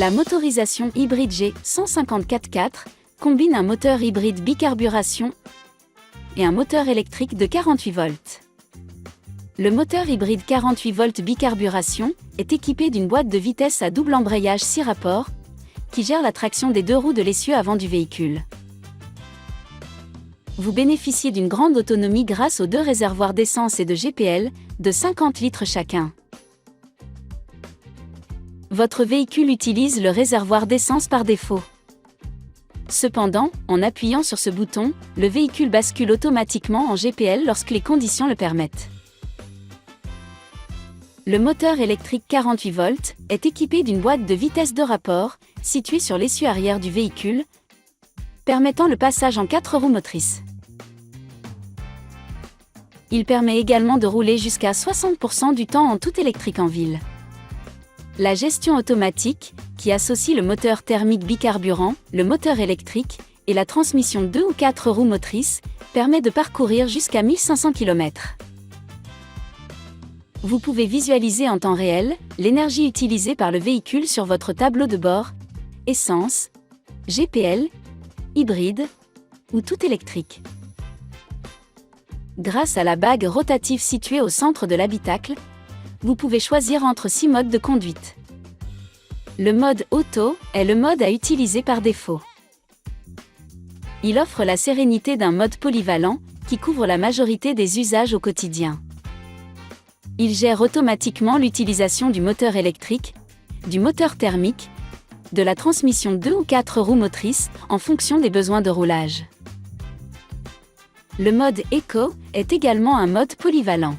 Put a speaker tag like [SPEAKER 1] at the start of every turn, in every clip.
[SPEAKER 1] La motorisation hybride G154-4 combine un moteur hybride bicarburation et un moteur électrique de 48 volts. Le moteur hybride 48 volts bicarburation est équipé d'une boîte de vitesse à double embrayage 6 rapports qui gère la traction des deux roues de l'essieu avant du véhicule. Vous bénéficiez d'une grande autonomie grâce aux deux réservoirs d'essence et de GPL de 50 litres chacun. Votre véhicule utilise le réservoir d'essence par défaut. Cependant, en appuyant sur ce bouton, le véhicule bascule automatiquement en GPL lorsque les conditions le permettent. Le moteur électrique 48 volts est équipé d'une boîte de vitesse de rapport située sur l'essieu arrière du véhicule, permettant le passage en 4 roues motrices. Il permet également de rouler jusqu'à 60% du temps en tout électrique en ville. La gestion automatique, qui associe le moteur thermique bicarburant, le moteur électrique et la transmission 2 ou 4 roues motrices, permet de parcourir jusqu'à 1500 km. Vous pouvez visualiser en temps réel l'énergie utilisée par le véhicule sur votre tableau de bord, essence, GPL, hybride ou tout électrique. Grâce à la bague rotative située au centre de l'habitacle, vous pouvez choisir entre 6 modes de conduite. Le mode auto est le mode à utiliser par défaut. Il offre la sérénité d'un mode polyvalent qui couvre la majorité des usages au quotidien. Il gère automatiquement l'utilisation du moteur électrique, du moteur thermique, de la transmission 2 ou 4 roues motrices en fonction des besoins de roulage. Le mode Eco est également un mode polyvalent.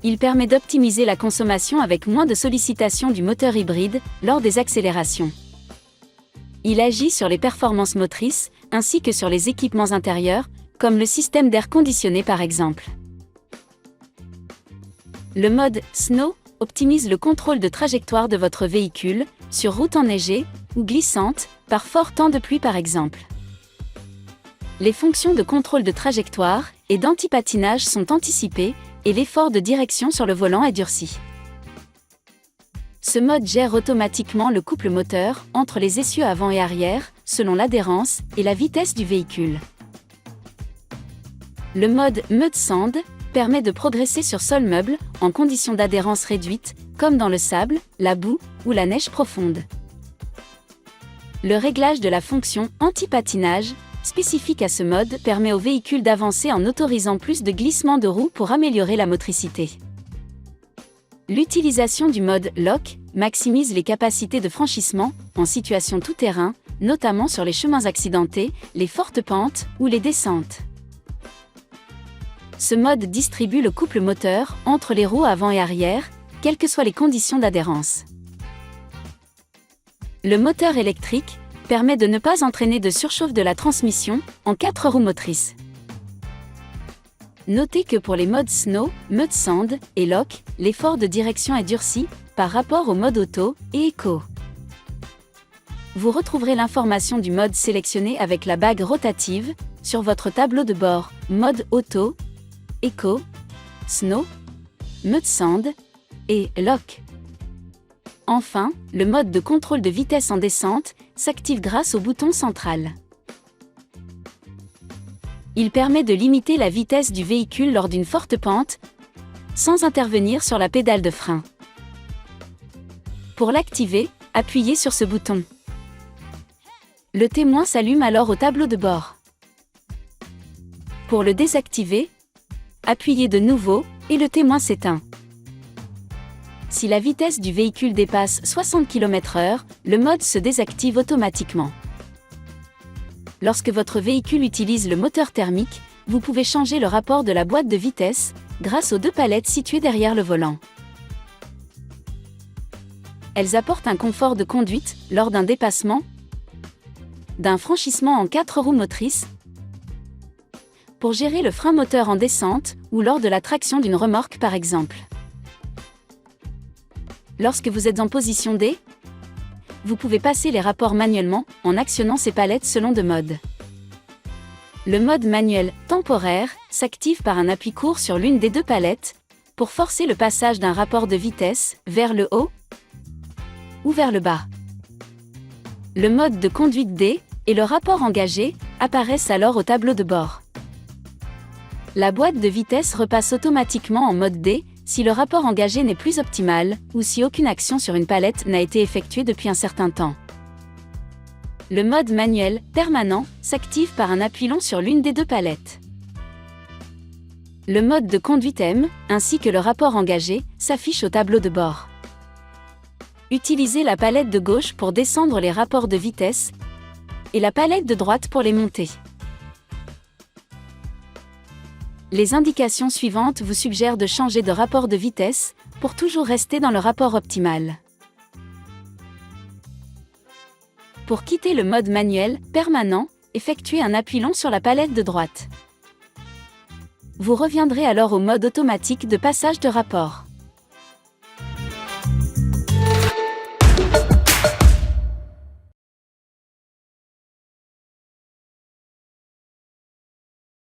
[SPEAKER 1] Il permet d'optimiser la consommation avec moins de sollicitation du moteur hybride lors des accélérations. Il agit sur les performances motrices ainsi que sur les équipements intérieurs, comme le système d'air conditionné par exemple. Le mode Snow optimise le contrôle de trajectoire de votre véhicule sur route enneigée ou glissante par fort temps de pluie par exemple. Les fonctions de contrôle de trajectoire et d'anti-patinage sont anticipées et l'effort de direction sur le volant est durci. Ce mode gère automatiquement le couple moteur entre les essieux avant et arrière, selon l'adhérence et la vitesse du véhicule. Le mode Mud Sand permet de progresser sur sol meuble en conditions d'adhérence réduite, comme dans le sable, la boue ou la neige profonde. Le réglage de la fonction anti-patinage spécifique à ce mode permet au véhicule d'avancer en autorisant plus de glissements de roues pour améliorer la motricité. L'utilisation du mode Lock maximise les capacités de franchissement en situation tout-terrain, notamment sur les chemins accidentés, les fortes pentes ou les descentes. Ce mode distribue le couple moteur entre les roues avant et arrière, quelles que soient les conditions d'adhérence. Le moteur électrique permet de ne pas entraîner de surchauffe de la transmission en 4 roues motrices. Notez que pour les modes Snow, Mud Sand et Lock, l'effort de direction est durci par rapport au mode Auto et Eco. Vous retrouverez l'information du mode sélectionné avec la bague rotative sur votre tableau de bord mode Auto, Eco, Snow, Mud Sand et Lock. Enfin, le mode de contrôle de vitesse en descente s'active grâce au bouton central. Il permet de limiter la vitesse du véhicule lors d'une forte pente, sans intervenir sur la pédale de frein. Pour l'activer, appuyez sur ce bouton. Le témoin s'allume alors au tableau de bord. Pour le désactiver, appuyez de nouveau et le témoin s'éteint. Si la vitesse du véhicule dépasse 60 km/h, le mode se désactive automatiquement. Lorsque votre véhicule utilise le moteur thermique, vous pouvez changer le rapport de la boîte de vitesse grâce aux 2 palettes situées derrière le volant. Elles apportent un confort de conduite lors d'un dépassement, d'un franchissement en 4 roues motrices, pour gérer le frein moteur en descente ou lors de la traction d'une remorque par exemple. Lorsque vous êtes en position D, vous pouvez passer les rapports manuellement en actionnant ces palettes selon 2 modes. Le mode manuel temporaire s'active par un appui court sur l'une des 2 palettes pour forcer le passage d'un rapport de vitesse vers le haut ou vers le bas. Le mode de conduite D et le rapport engagé apparaissent alors au tableau de bord. La boîte de vitesse repasse automatiquement en mode D si le rapport engagé n'est plus optimal ou si aucune action sur une palette n'a été effectuée depuis un certain temps. Le mode manuel permanent s'active par un appui long sur l'une des deux palettes. Le mode de conduite M, ainsi que le rapport engagé, s'affiche au tableau de bord. Utilisez la palette de gauche pour descendre les rapports de vitesse et la palette de droite pour les monter. Les indications suivantes vous suggèrent de changer de rapport de vitesse pour toujours rester dans le rapport optimal. Pour quitter le mode manuel permanent, effectuez un appui long sur la palette de droite. Vous reviendrez alors au mode automatique de passage de rapport.